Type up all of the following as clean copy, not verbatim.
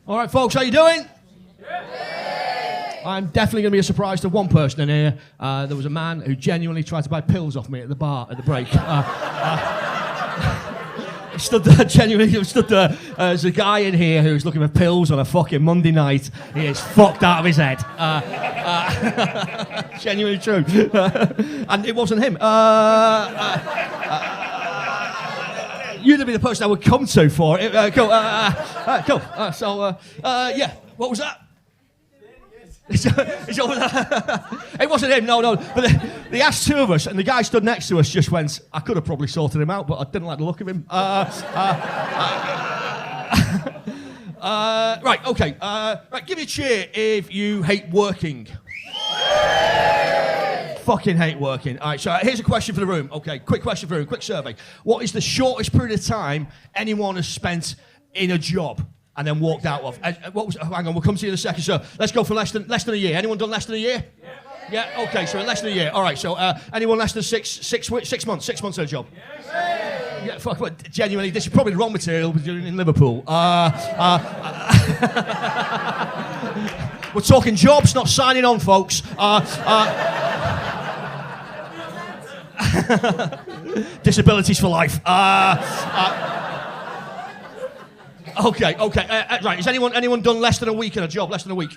All right, folks, how you doing? I'm definitely going to be a surprise to one person in here. There was a man who genuinely tried to buy pills off me at the bar at the break. Stood there, genuinely stood there. There's a guy in here who's looking for pills on a fucking Monday night. He is fucked out of his head. Genuinely true. And it wasn't him. You'd be the person I would come to for it. Cool. Cool. Yeah. What was that? It wasn't him, no. But they asked two of us, and the guy stood next to us just went, I could have probably sorted him out, but I didn't like the look of him. Right, okay. Right, give me a cheer if you hate working. Fucking hate working. All right, so here's a question for the room. Okay, quick question for the room, quick survey. What is the shortest period of time anyone has spent in a job and then walked out of? Hang on, we'll come to you in a second. So let's go for less than a year. Anyone done less than a year? Yeah. Okay, so less than a year. All right, so anyone less than six months? 6 months in a job? Yeah, fuck, but genuinely, this is probably the wrong material we're doing in Liverpool. We're talking jobs, not signing on, folks. Disabilities for life. Okay. Right. Has anyone done less than a week in a job? Less than a week.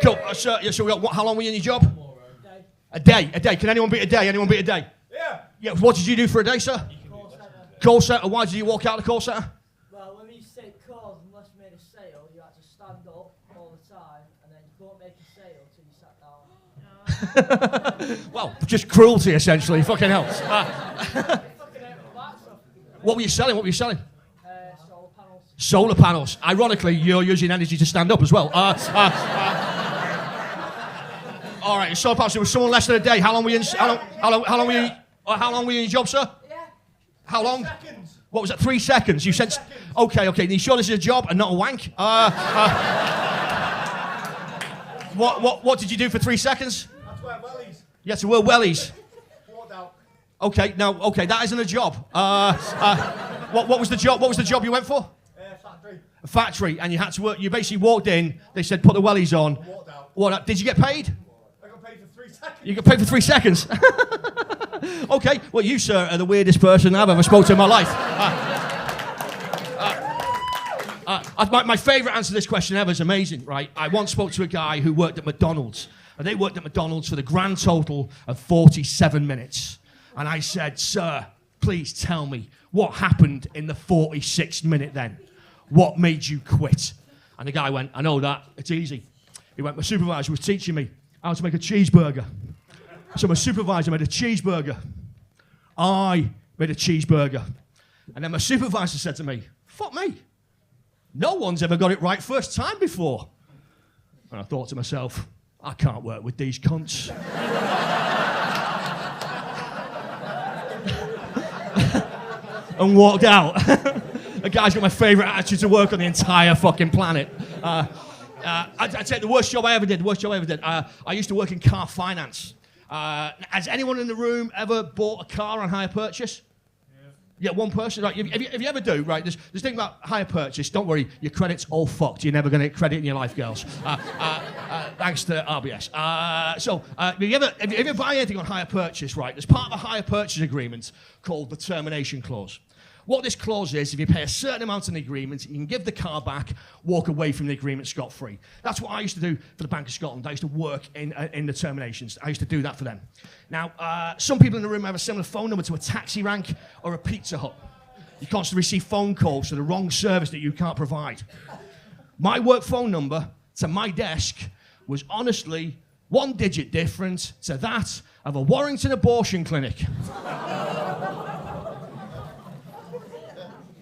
Cool. So we got how long were you in your job? A day. Can anyone beat a day? Yeah. What did you do for a day, sir? Call center. Why did you walk out of the call center? Well, when we say calls, unless you made a sale, you had to stand up all the time, and then you couldn't make a sale until you sat down. Well, just cruelty, essentially. Fucking hell. What were you selling? Solar panels. Solar panels. Ironically, you're using energy to stand up as well. All right, solar panels. It was someone less than a day. How long were you in? How long were you? How long were you in your job, sir? Yeah. How long? 3 seconds. What was it? 3 seconds. You said. Okay. Are you sure this is a job and not a wank? What did you do for 3 seconds? That's where wellies. You had to wear wellies. Walked out. Okay, that isn't a job. What was the job? What was the job you went for? Factory. A factory, and you had to work. You basically walked in. They said put the wellies on. Walked out. What? Did you get paid? I got paid for 3 seconds. You got paid for 3 seconds. Okay. Well, you sir are the weirdest person I've ever spoken to in my life. My favourite answer to this question ever is amazing, right? I once spoke to a guy who worked at McDonald's, and they worked at McDonald's for the grand total of 47 minutes. And I said, sir, please tell me what happened in the 46th minute then? What made you quit? And the guy went, I know that, it's easy. He went, my supervisor was teaching me how to make a cheeseburger. So my supervisor made a cheeseburger. I made a cheeseburger. And then my supervisor said to me, fuck me. No one's ever got it right first time before. And I thought to myself, I can't work with these cunts. And walked out. The guy's got my favourite attitude to work on the entire fucking planet. I'd say the worst job I ever did. I used to work in car finance. Has anyone in the room ever bought a car on hire purchase? Yeah, one person. Right? If you ever do, right, there's this thing about hire purchase. Don't worry, your credit's all fucked. You're never going to get credit in your life, girls. Thanks to RBS. If you ever buy anything on hire purchase, right, there's part of a hire purchase agreement called the termination clause. What this clause is, if you pay a certain amount in the agreement, you can give the car back, walk away from the agreement scot-free. That's what I used to do for the Bank of Scotland. I used to work in the terminations. I used to do that for them. Now, some people in the room have a similar phone number to a taxi rank or a Pizza Hut. You constantly receive phone calls for the wrong service that you can't provide. My work phone number to my desk was honestly 1 digit different to that of a Warrington abortion clinic.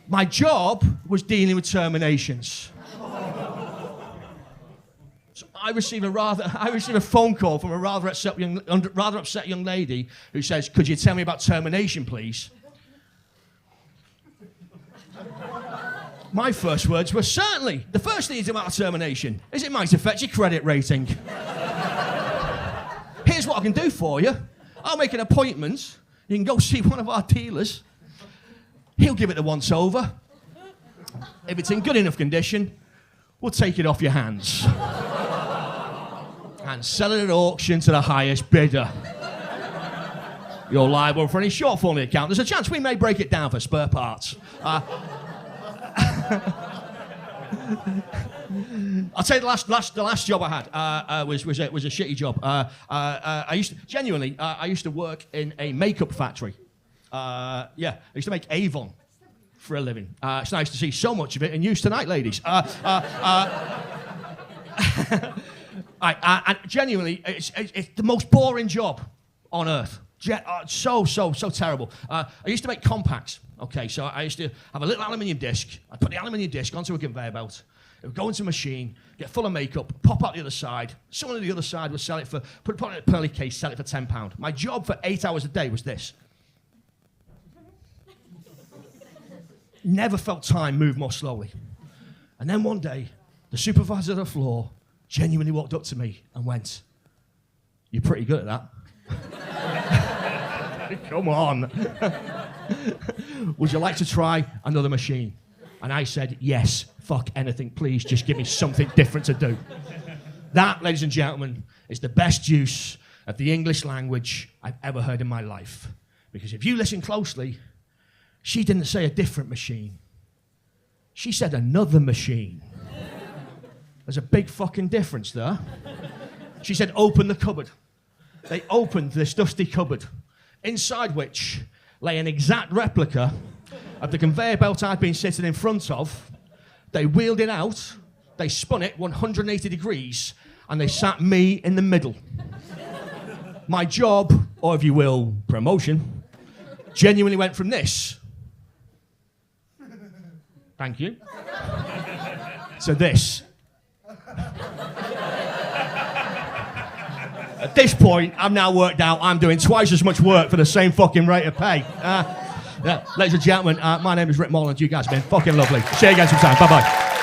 My job was dealing with terminations. So I receive a phone call from a rather upset young lady who says, "Could you tell me about termination, please?" My first words were, "Certainly. The first thing is about termination is it might affect your credit rating. Here's what I can do for you. I'll make an appointment. You can go see one of our dealers. He'll give it a once over. If it's in good enough condition, we'll take it off your hands and sell it at auction to the highest bidder. You're liable for any shortfall in the account. There's a chance we may break it down for spare parts. I'll tell you the last job I had was a shitty job. I used to work in a makeup factory. I used to make Avon for a living. It's nice to see so much of it in use tonight, ladies. And genuinely, it's the most boring job on earth. So terrible. I used to make compacts. Okay, so I used to have a little aluminium disc. I'd put the aluminium disc onto a conveyor belt. It would go into a machine, get full of makeup, pop out the other side. Someone on the other side would sell it for, put it in a pearly case, sell it for £10. My job for 8 hours a day was this. Never felt time move more slowly. And then one day, the supervisor of the floor genuinely walked up to me and went, "You're pretty good at that." Come on. Would you like to try another machine? And I said, yes, fuck anything, please, just give me something different to do. That, ladies and gentlemen, is the best use of the English language I've ever heard in my life. Because if you listen closely, she didn't say a different machine. She said another machine. There's a big fucking difference there. She said, open the cupboard. They opened this dusty cupboard, inside which lay an exact replica of the conveyor belt I'd been sitting in front of. They wheeled it out, they spun it 180 degrees, and they sat me in the middle. My job, or if you will, promotion, genuinely went from this, thank you, to this. At this point, I've now worked out I'm doing twice as much work for the same fucking rate of pay. Ladies and gentlemen, my name is Rick Molland. You guys have been fucking lovely. See you again sometime. Bye-bye.